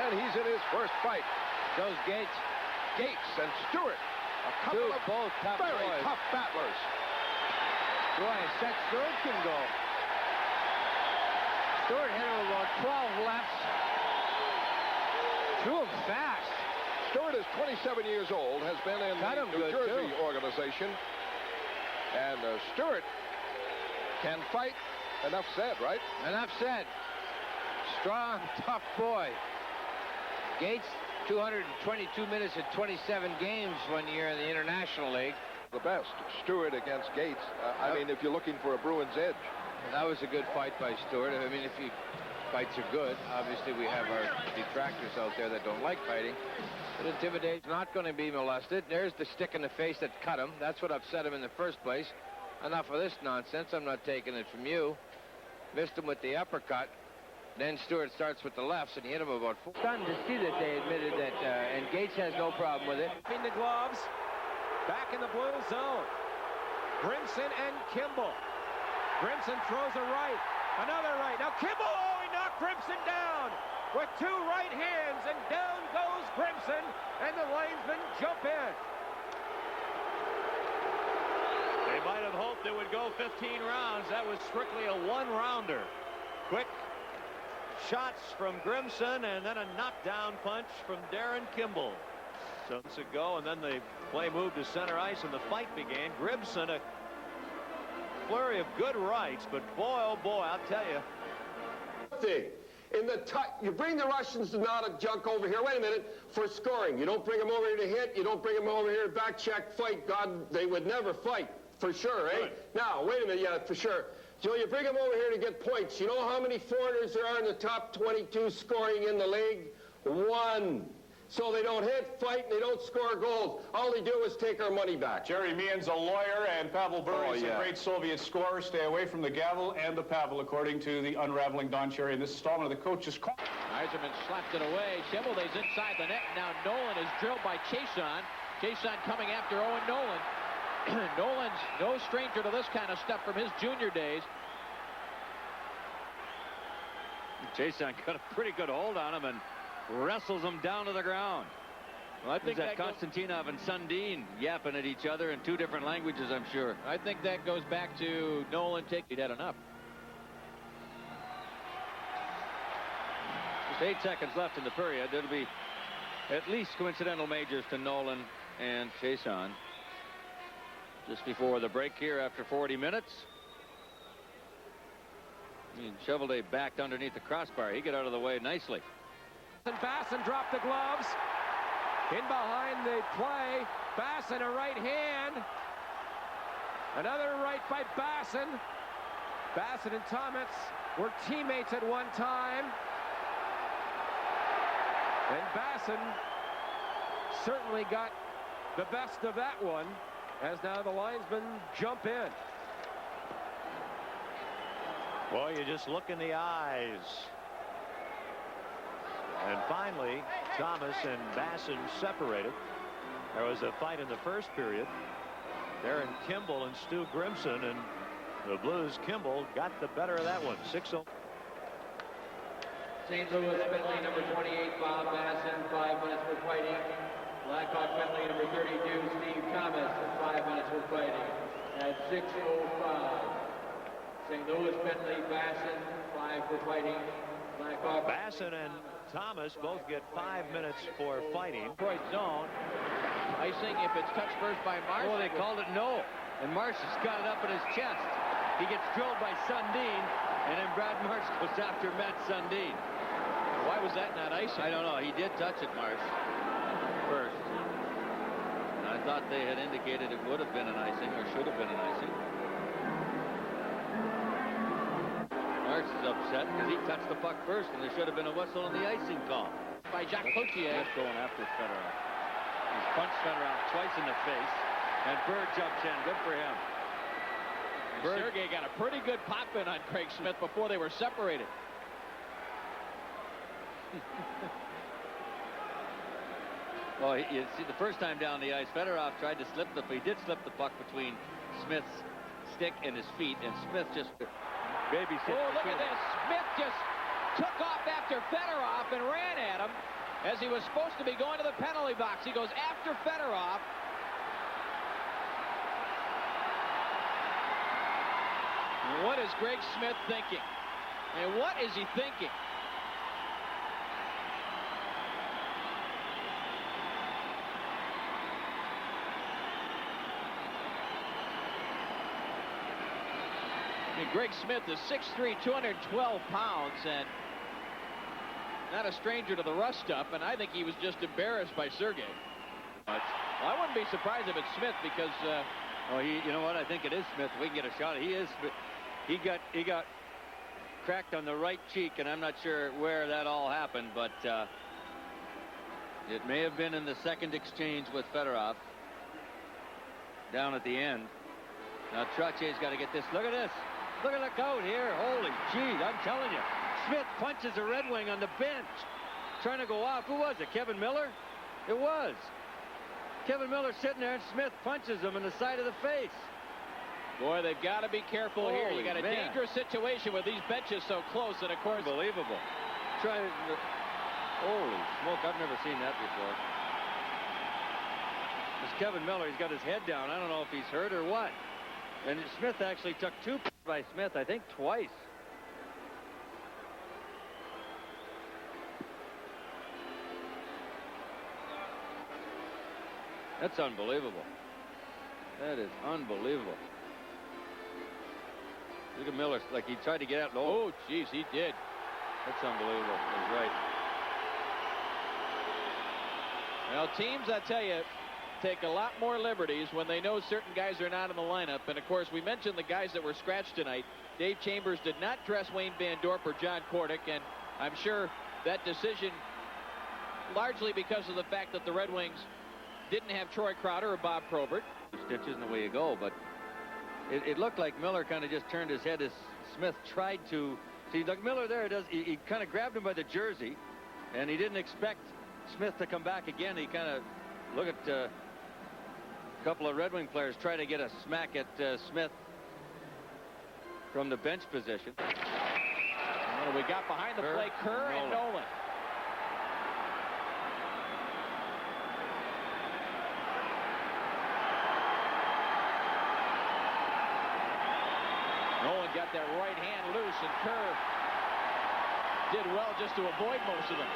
And he's in his first fight. Those Gates. Gates and Stewart. A couple of both tough very boys. tough battlers. Boy, Seth Stewart can go. Stewart hit him about 12 lefts. Threw him fast. Stewart is 27 years old, has been in the New Jersey organization. And Stewart can fight. Enough said, right? Enough said. Strong, tough boy. Gates, 222 minutes in 27 games 1 year in the International League. The best. Stewart against Gates. I mean, if you're looking for a Bruins edge. That was a good fight by Stewart. I mean, if he fights are good. Obviously, we have our detractors out there that don't like fighting. But Intimidate's not going to be molested. There's the stick in the face that cut him. That's what upset him in the first place. Enough of this nonsense. I'm not taking it from you. Missed him with the uppercut. Then Stewart starts with the lefts, and he hit him about 4. Stunned to see that they admitted that, and Gates has no problem with it. In the gloves, back in the blue zone. Grimson and Kimball. Grimson throws a right, another right. Now Kimball, oh, he knocked Grimson down with 2 right hands, and down goes Grimson, and the linesmen jump in. They might have hoped it would go 15 rounds. That was strictly a 1-rounder. Quick shots from Grimson, and then a knockdown punch from Darren Kimball. So it's a go, and then the play moved to center ice, and the fight began. Grimson, a flurry of good rights, but boy, oh boy, I'll tell you. In the you bring the Russians to not a junk over here. Wait a minute, for scoring. You don't bring them over here to hit. You don't bring them over here to back check, fight. God, they would never fight, for sure, eh? Right. Now, wait a minute, yeah, for sure. Joe, you bring them over here to get points. You know how many foreigners there are in the top 22 scoring in the league? 1. So they don't hit, fight, and they don't score goals. All they do is take our money back. Jerry Meehan's a lawyer, and Pavel Bure is a great Soviet scorer. Stay away from the gavel and the Pavel, according to the unraveling Don Cherry in this installment of the Coach's Call. Eiserman slapped it away. Schimmelda's inside the net. Now Nolan is drilled by Chason. Chason coming after Owen Nolan. Nolan's no stranger to this kind of stuff from his junior days. Chason got a pretty good hold on him and wrestles him down to the ground. Well, I think that Konstantinov and Sundin yapping at each other in 2 different languages, I'm sure. I think that goes back to Nolan taking that enough. Just 8 seconds left in the period. There'll be at least coincidental majors to Nolan and Chason. Just before the break here after 40 minutes. Cheveldae backed underneath the crossbar. He got out of the way nicely. And Basson dropped the gloves. In behind the play. Basson a right hand. Another right by Basson. Basson and Thomas were teammates at one time. And Basson certainly got the best of that one, as now the linesmen jump in. Boy, you just look in the eyes. And finally, Thomas and Basson separated. There was a fight in the first period. Darren Kimball and Stu Grimson, and the Blues, Kimball got the better of that one. 6-0. St. Louis penalty number 28, Bob Basson, 5 minutes for fighting. Blackhawk penalty number 32, Steve Thomas, 5 minutes for fighting. At 6:05. St. Louis penalty, Basson, 5 for fighting. Blackhawk. Basson and Thomas both get 5 minutes for fighting. Detroit zone. Icing if it's touched first by Marsh. Oh, they called it no. And Marsh has got it up in his chest. He gets drilled by Sundin, and then Brad Marsh goes after Matt Sundin. Why was that not icing? I don't know. He did touch it, Marsh, first. And I thought they had indicated it would have been an icing, or should have been an icing. Marsh is upset because he touched the puck first, and there should have been a whistle on the icing call. By Jacques Cloutier. Going after Fedorov. He's punched Fedorov twice in the face, and Bird jumps in. Good for him. Sergei got a pretty good pop in on Craig Smith before they were separated. Well, you see, the first time down the ice, Fedorov tried to slip he did slip the puck between Smith's stick and his feet, and Smith just babysit. Oh, look at this. Smith just took off after Fedorov and ran at him as he was supposed to be going to the penalty box. He goes after Fedorov. What is Greg Smith thinking? And what is he thinking? I mean, Greg Smith is 6'3", 212 pounds, and not a stranger to the rough stuff, and I think he was just embarrassed by Sergei. Well, I wouldn't be surprised if it's Smith because... you know what? I think it is Smith. We can get a shot. He got cracked on the right cheek, and I'm not sure where that all happened, but it may have been in the second exchange with Fedorov down at the end. Now Trotier's got to get this. Look at this. Look at the coat here. Holy gee, I'm telling you. Smith punches a Red Wing on the bench, trying to go off. Who was it? Kevin Miller? It was. Kevin Miller sitting there, and Smith punches him in the side of the face. Boy, they've got to be careful here. You got a man. dangerous situation with these benches so close, and of course... Unbelievable. Holy smoke, I've never seen that before. This Kevin Miller, he's got his head down. I don't know if he's hurt or what. And Smith actually took two by Smith, I think, twice. That's unbelievable. That is unbelievable. Look at Miller, like he tried to get out. Oh, geez, he did. That's unbelievable. He's right. Well, teams, I tell you, take a lot more liberties when they know certain guys are not in the lineup. And, of course, we mentioned the guys that were scratched tonight. Dave Chambers did not dress Wayne Van Dorp or John Kordick, and I'm sure that decision, largely because of the fact that the Red Wings didn't have Troy Crowder or Bob Probert. Stitches in the way you go, but it looked like Miller kind of just turned his head as Smith tried to see. Look, Miller there does. He kind of grabbed him by the jersey, and he didn't expect Smith to come back again. He kind of look at a couple of Red Wing players try to get a smack at Smith from the bench position. What do we got behind the play? Kerr and Nolan. Nolan got that right hand loose, and Kerr did well just to avoid most of them.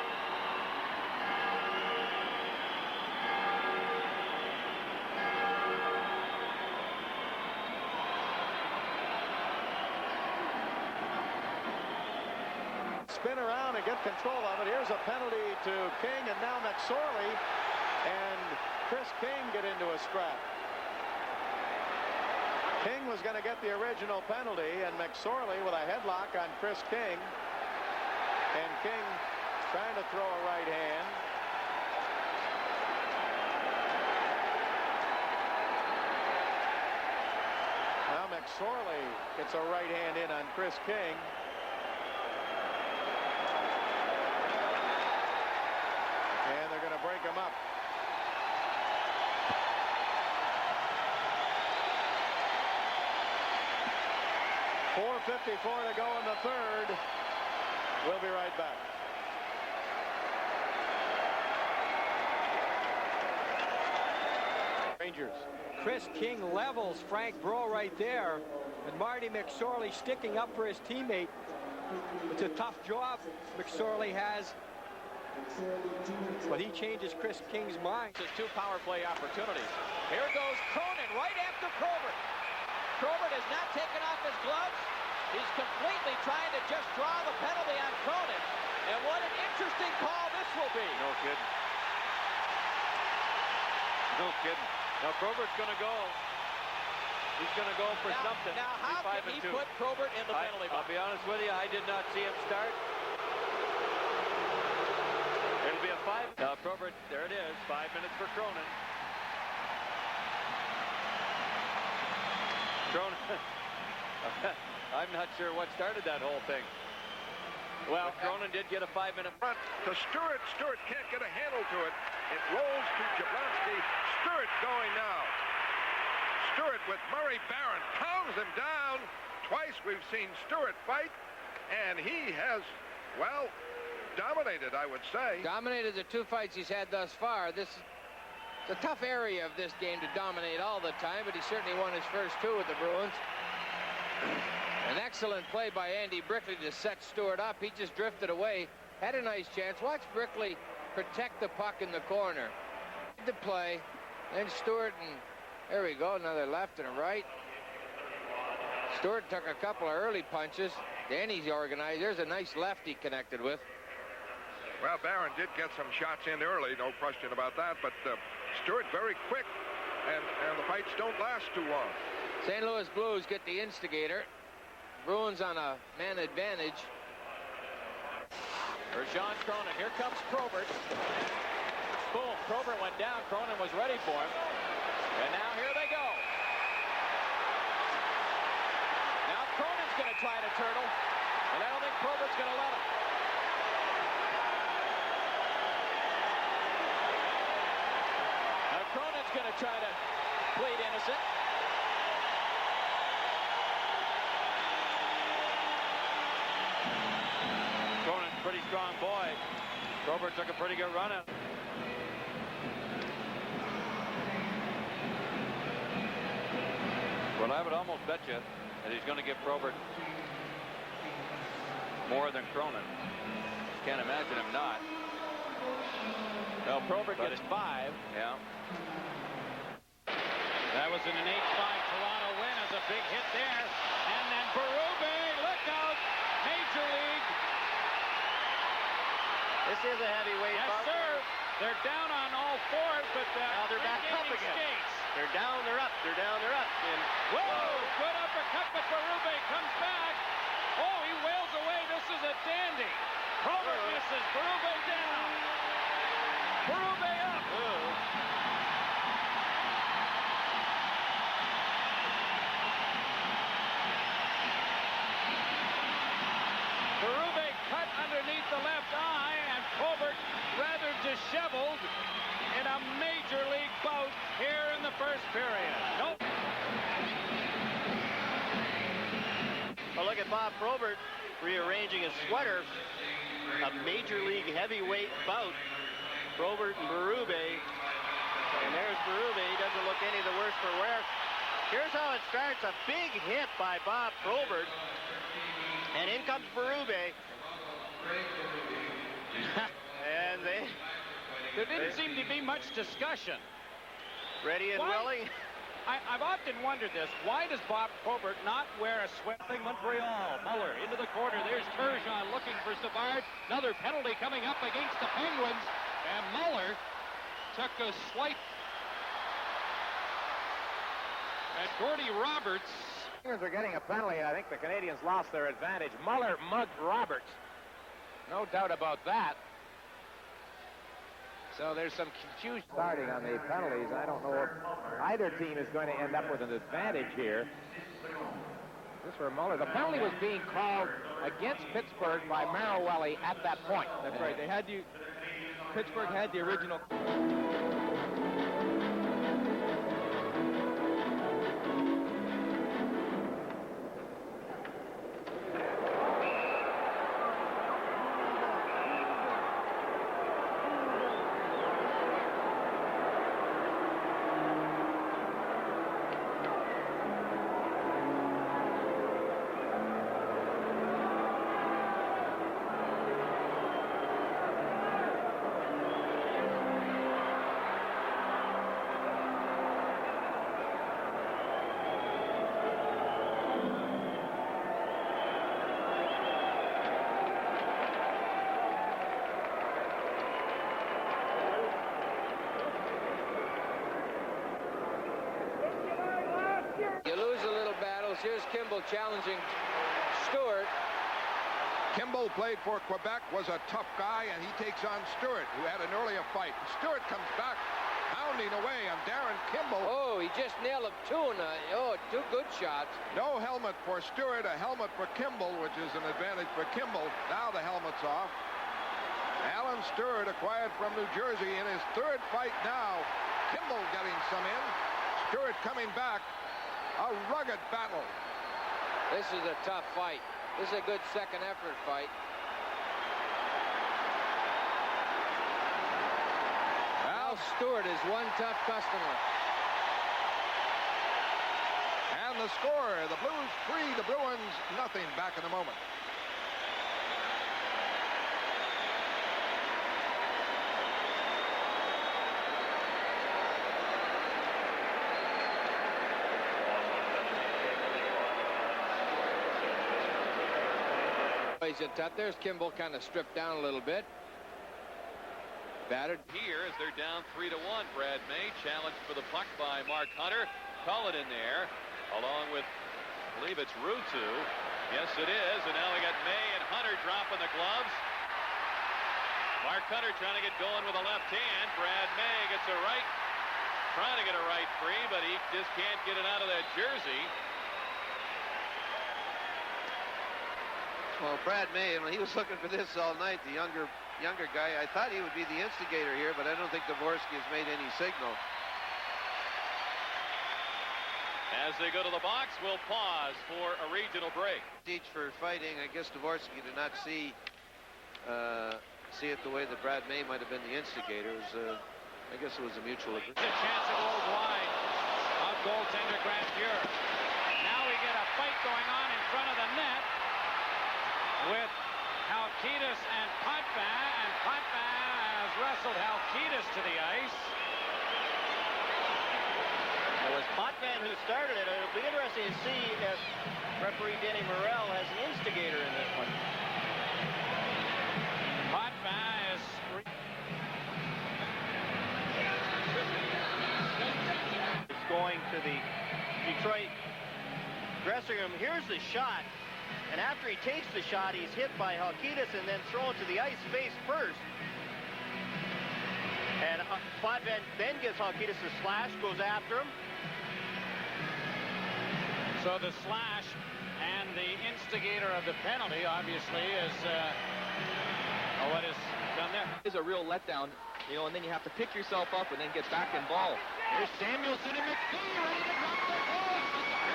Spin around and get control of it. Here's a penalty to King, and now McSorley and Chris King get into a scrap. King was going to get the original penalty, and McSorley with a headlock on Chris King. And King trying to throw a right hand. Now McSorley gets a right hand in on Chris King. And they're going to break him up. .454 to go in the third. We'll be right back. Rangers. Chris King levels Frank Breaux right there, and Marty McSorley sticking up for his teammate. It's a tough job McSorley has, but he changes Chris King's mind. Just two power play opportunities. Here goes Cronin right after Probert. Probert has not taken off his gloves. He's completely trying to just draw the penalty on Cronin. And what an interesting call this will be. No kidding. No kidding. Now Probert's going to go. He's going to go for something. Now, how can he put Probert in the penalty box? I'll be honest with you, I did not see him start. It'll be a 5. Now Probert, there it is. 5 minutes for Cronin. Cronin. I'm not sure what started that whole thing. Well, Cronin did get a 5-minute front to Stewart. Stewart can't get a handle to it. It rolls to Jablonski. Stewart going now. Stewart with Murray Barron pounds him down. Twice we've seen Stewart fight, and he has well, dominated, I would say. Dominated the 2 fights he's had thus far. This is a tough area of this game to dominate all the time, but he certainly won his first 2 with the Bruins. An excellent play by Andy Brickley to set Stewart up. He just drifted away. Had a nice chance. Watch Brickley protect the puck in the corner. The play, then Stewart, and there we go, another left and a right. Stewart took a couple of early punches. Then he's organized. There's a nice left he connected with. Well, Barron did get some shots in early, no question about that, but Stewart very quick, and the fights don't last too long. St. Louis Blues get the instigator. Bruins on a man advantage. For John Cronin, here comes Probert. Boom, Probert went down. Cronin was ready for him. And now here they go. Now Cronin's going to try to turtle, and I don't think Probert's going to let him. Now Cronin's going to try to plead innocent. Cronin's a pretty strong boy. Probert took a pretty good run at him. Well, I would almost bet you that he's going to give Probert more than Cronin. Can't imagine him not. Well, Probert gets 5. Yeah. That was an 8-5 Toronto win as a big hit there. And then Berube, look out, Major League. This is a heavyweight Yes, bout. sir. They're down on all 4s, but Now they're back up regaining again. skates. They're down, they're up, they're down, they're up. And Whoa, good uppercut, but Berube comes back. Oh, he wails away. This is a dandy. Probert misses. Berube down. Berube up. Berube cut underneath the left eye, and Probert rather disheveled in a major league bout here in the first period. Nope. well, look at Bob Probert rearranging his sweater. A major league heavyweight bout. Probert and Berube. And there's Berube. He doesn't look any the worse for wear. Here's how it starts. A big hit by Bob Probert. And in comes Berube. And There didn't seem to be much discussion. ready and Why? willing. I've often wondered this. Why does Bob Probert not wear a sweater? Montreal. Muller into the corner. There's Turgeon looking for Savard. Another penalty coming up against the Penguins. And Muller took a swipe at Gordy Roberts. Penguins are getting a penalty, and I think the Canadians lost their advantage. Muller mugged Roberts. No doubt about that. So there's some confusion starting on the penalties. I don't know if either team is going to end up with an advantage here. This for Muller. The penalty was being called against Pittsburgh by Marawelli at that point. That's right. Pittsburgh had the original. Here's Kimball challenging Stewart. Kimball played for Quebec, was a tough guy, and he takes on Stewart, who had an earlier fight. Stewart comes back, pounding away on Darren Kimball. Oh, he just nailed him two good shots. No helmet for Stewart, a helmet for Kimball, which is an advantage for Kimball. Now the helmet's off. Alan Stewart, acquired from New Jersey, in his 3rd fight now. Kimball getting some in. Stewart coming back. A rugged battle. This is a tough fight. This is a good second effort fight. Well, Stewart is one tough customer. And the score, the Blues 3, the Bruins nothing. Back in a moment. There's Kimball kind of stripped down a little bit. Battered. Here as they're down 3-1. Brad May challenged for the puck by Mark Hunter. Call it in there, along with, I believe it's Rutu. Yes, it is. And now we got May and Hunter dropping the gloves. Mark Hunter trying to get going with a left hand. Brad May gets a right. Trying to get a right free, but he just can't get it out of that jersey. Well, Brad May, he was looking for this all night, the younger guy. I thought he would be the instigator here, but I don't think Dvorsky has made any signal. As they go to the box, we'll pause for a regional break. Each for fighting. I guess Dvorsky did not see it the way that Brad May might have been the instigator. It was, I guess it was a mutual agreement. A chance to go wide of goaltender Grant Fuhr. Now we get a fight going on in front of the net with Halkitis and Potvin, and Potvin has wrestled Halkitis to the ice. It was Potvin who started it. It'll be interesting to see if referee Denny Morrell has an instigator in this one. Potvin is going to the Detroit dressing room. Here's the shot. And after he takes the shot, he's hit by Halkitis and then thrown to the ice face first. And Potvin then gives Halkitis a slash, goes after him. So the slash and the instigator of the penalty, obviously, is what is done there. It's a real letdown, and then you have to pick yourself up and then get back involved. Here's Samuelson and McPhee ready to drop their goals.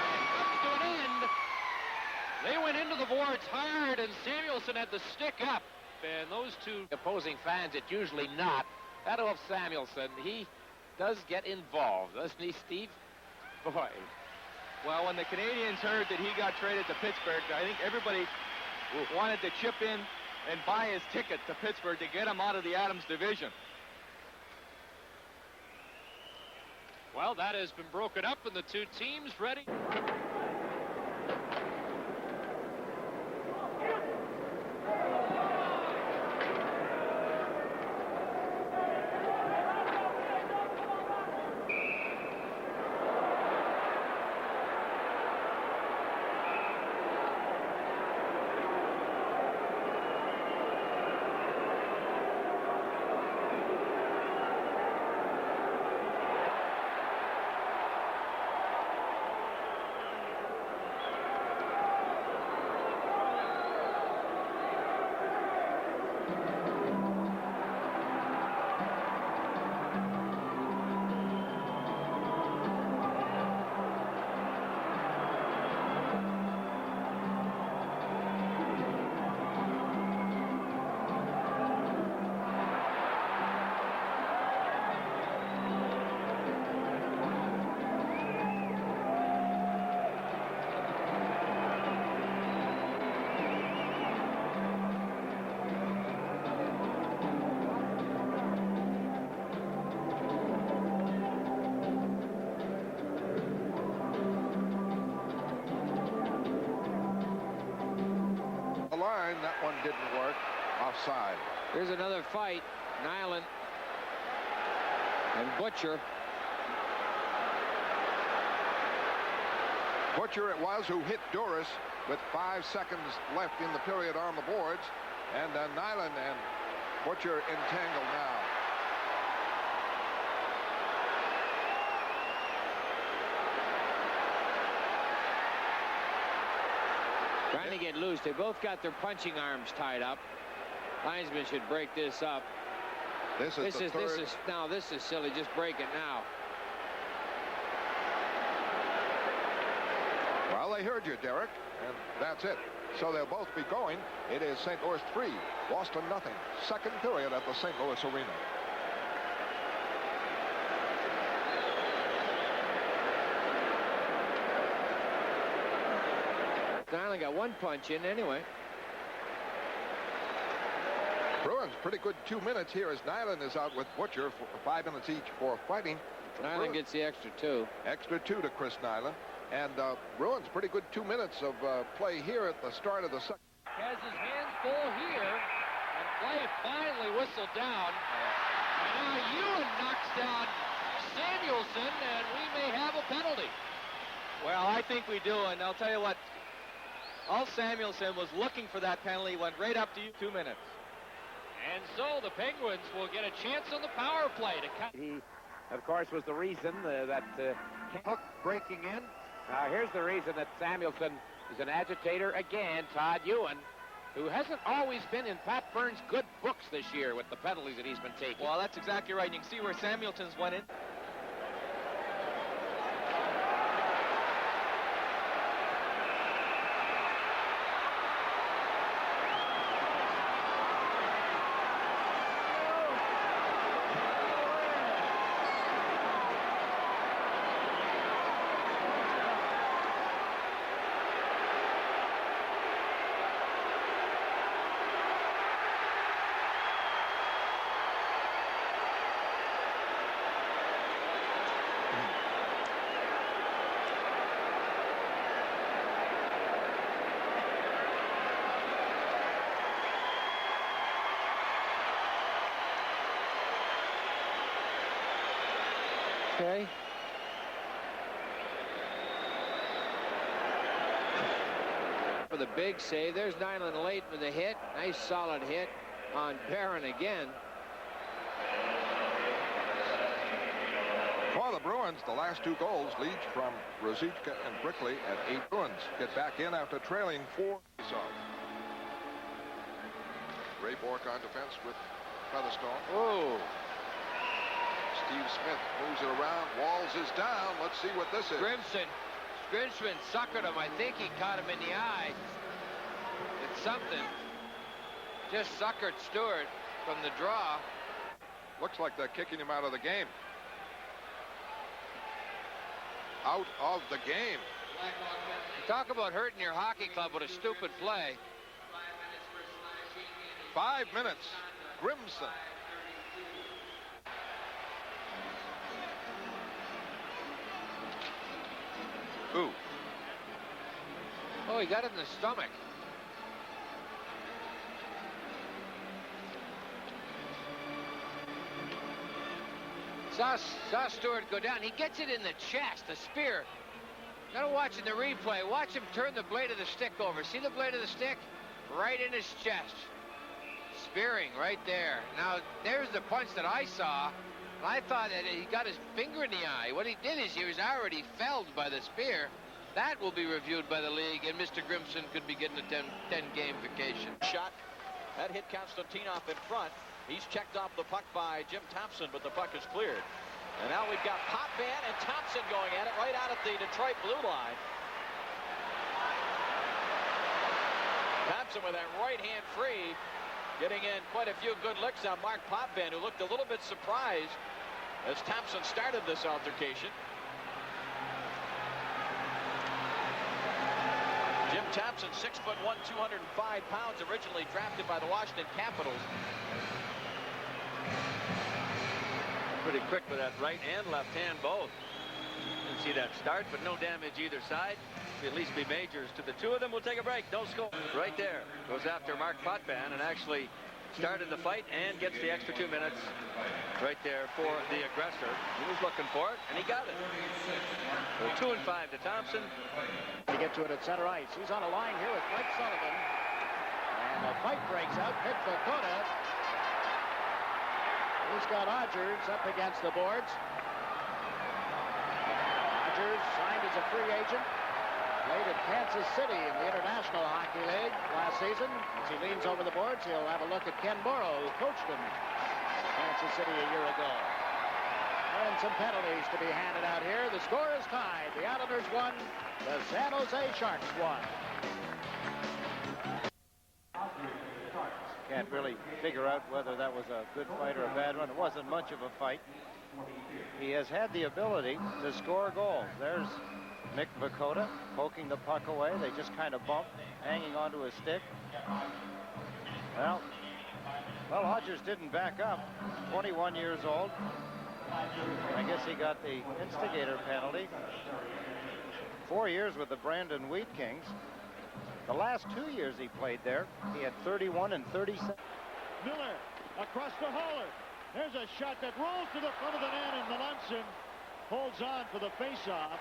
It comes to an end. They went into the boards hard, and Samuelson had the stick up. And those two Opposing fans, it's usually not. That'll help Samuelson. He does get involved, doesn't he, Steve? Boy. Well, when the Canadians heard that he got traded to Pittsburgh, I think everybody wanted to chip in and buy his ticket to Pittsburgh to get him out of the Adams division. Well, that has been broken up, and the two teams ready. That one didn't work. Offside. Here's another fight. Nyland and Butcher. Butcher it was who hit Duras with 5 seconds left in the period on the boards. And Nyland and Butcher entangled now. Trying to get loose. They both got their punching arms tied up. Linesman should break this up. This is silly. Just break it now. Well, they heard you, Derek, and that's it. So they'll both be going. It is St. Louis 3, Boston nothing. Second period at the St. Louis Arena. Nyland got one punch in anyway. Bruins pretty good 2 minutes here as Nyland is out with Butcher for 5 minutes each for fighting. Nyland gets the extra 2. Extra 2 to Chris Nyland. And Bruins pretty good 2 minutes of play here at the start of the second. Has his hands full here, and play finally whistled down. And now Ewan knocks down Samuelson, and we may have a penalty. Well, I think we do, and I'll tell you what, all Samuelson was looking for that penalty, went right up to you. 2 minutes. And so the Penguins will get a chance on the power play to cut. He, of course, was the reason that Hook breaking in. here's the reason that Samuelson is an agitator again. Todd Ewan, who hasn't always been in Pat Burns' good books this year with the penalties that he's been taking. Well, that's exactly right. You can see where Samuelson's went in. Okay. For the big save. There's Nyland late with a hit. Nice solid hit on Barron again. For the Bruins, the last 2 goals, Leach from Ruzicka and Brickley at 8. Bruins get back in after trailing 4. Ray Bork on defense with Featherstone. Oh. Steve Smith moves it around. Walls is down. Let's see what this is. Grimsman suckered him. I think he caught him in the eye. It's something. Just suckered Stewart from the draw. Looks like they're kicking him out of the game. Out of the game. Talk about hurting your hockey club with a stupid play. 5 minutes. Grimson. Ooh. Oh, he got it in the stomach. Saw Stewart go down. He gets it in the chest, the spear. Gotta watch in the replay. Watch him turn the blade of the stick over. See the blade of the stick? Right in his chest. Spearing right there. Now, there's the punch that I saw. I thought that he got his finger in the eye. What he did is he was already felled by the spear. That will be reviewed by the league, and Mr. Grimson could be getting a 10-game vacation. Shot. That hit Konstantinov in front. He's checked off the puck by Jim Thompson, but the puck is cleared. And now we've got Potvin and Thompson going at it right out at the Detroit blue line. Thompson with that right hand free, getting in quite a few good licks on Mark Potvin, who looked a little bit surprised as Thompson started this altercation. Jim Thompson, 6'1", 205 pounds, originally drafted by the Washington Capitals. Pretty quick with that right and left hand both. Didn't see that start, but no damage either side. At least be majors to the two of them. We'll take a break. Don't score. Right there. Goes after Mark Potvin and actually started the fight and gets the extra 2 minutes right there for the aggressor. He was looking for it, and he got it. So 2-5 to Thompson. To get to it at center ice. He's on a line here with Mike Sullivan. And a fight breaks out. Pitch for Kona. He's got Odgers up against the boards. Odgers signed as a free agent. Played at Kansas City in the International Hockey League last season. As he leans over the boards, he'll have a look at Ken Morrow, who coached him in Kansas City a year ago. And some penalties to be handed out here. The score is tied. The Islanders won. The San Jose Sharks won. Can't really figure out whether that was a good fight or a bad one. It wasn't much of a fight. He has had the ability to score goals. There's Mick Vakota poking the puck away. They just kind of bumped, hanging onto his stick. Well, Hodges didn't back up. 21 years old. I guess he got the instigator penalty. 4 years with the Brandon Wheat Kings. The last 2 years he played there, he had 31 and 37. Miller across the Haller. There's a shot that rolls to the front of the net, and Melanson holds on for the faceoff.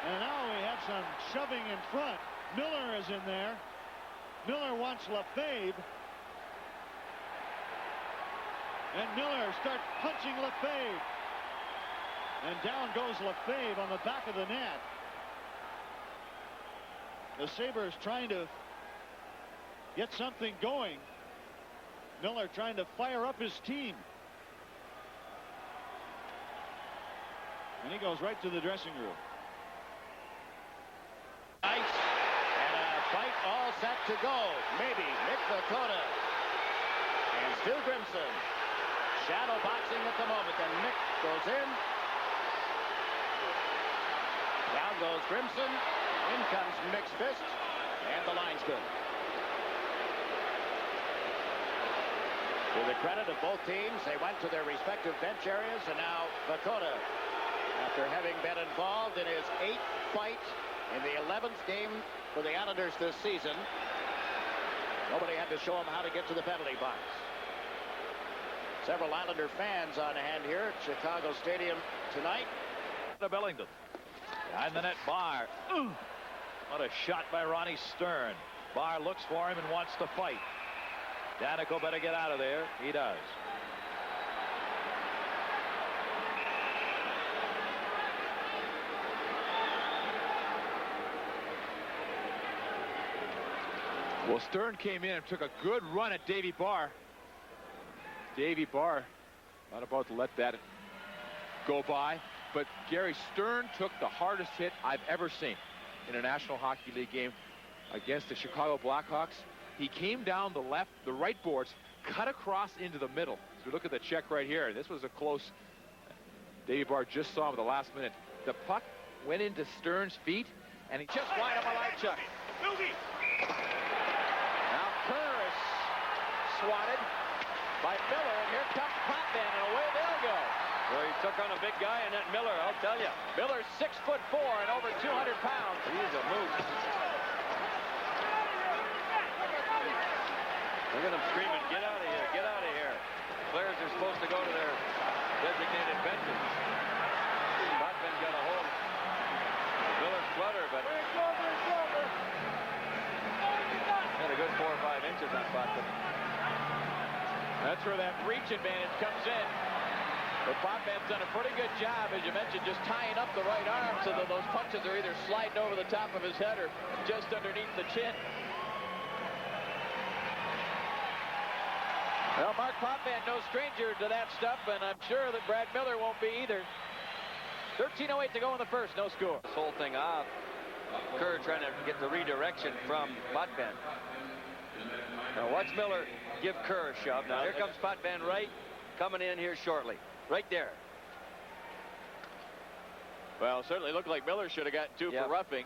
And now we have some shoving in front. Miller is in there. Miller wants Lefebvre. And Miller starts punching Lefebvre. And down goes Lefebvre on the back of the net. The Sabres trying to get something going. Miller trying to fire up his team. And he goes right to the dressing room. Ice. And a fight all set to go. Maybe Mick Vakota. And Stu Grimson. Shadow boxing at the moment. And Mick goes in. Down goes Grimson. In comes Mick's fist. And the line's good. To the credit of both teams, they went to their respective bench areas, and now Vakota, after having been involved in his 8th fight in the 11th game for the Islanders this season, nobody had to show him how to get to the penalty box. Several Islander fans on hand here at Chicago Stadium tonight. To Billington. Behind the net, Barr. What a shot by Ronnie Stern. Barr looks for him and wants to fight. Danico better get out of there. He does. Well, Stern came in and took a good run at Davy Barr. Davy Barr not about to let that go by, but Gary Stern took the hardest hit I've ever seen in a National Hockey League game against the Chicago Blackhawks. He came down the right boards, cut across into the middle. So look at the check right here. This was a close. Davy Barr just saw him at the last minute. The puck went into Stern's feet, and he Just wide of Malachuk. Now Kerr is swatted by Miller, and here comes Potvin, and away they'll go. Well, he took on a big guy, and that Miller, I'll tell you. Miller's 6'4" and over 200 pounds. He's a moose. Look at him screaming, get out of here, get out of here. Players are supposed to go to their designated benches. Potvin got a hold of Miller's flutter, but had a good 4 or 5 inches on Potvin. That's where that reach advantage comes in. But Potvin's done a pretty good job, as you mentioned, just tying up the right arm so that those punches are either sliding over the top of his head or just underneath the chin. Well, Mark Potvin, no stranger to that stuff, and I'm sure that Brad Miller won't be either. 13:08 to go in the first, no score. This whole thing off. Kerr trying to get the redirection from Potvin. Now watch Miller give Kerr a shove. Now here comes Potvin right, coming in here shortly. Right there. Well, certainly looked like Miller should have gotten 2 for roughing.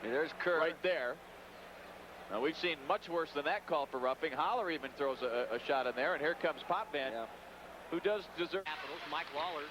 There's Kerr. Right there. Now, we've seen much worse than that call for roughing. Holler even throws a shot in there, and here comes Potvin, who does deserve. Capitals, Mike Lawler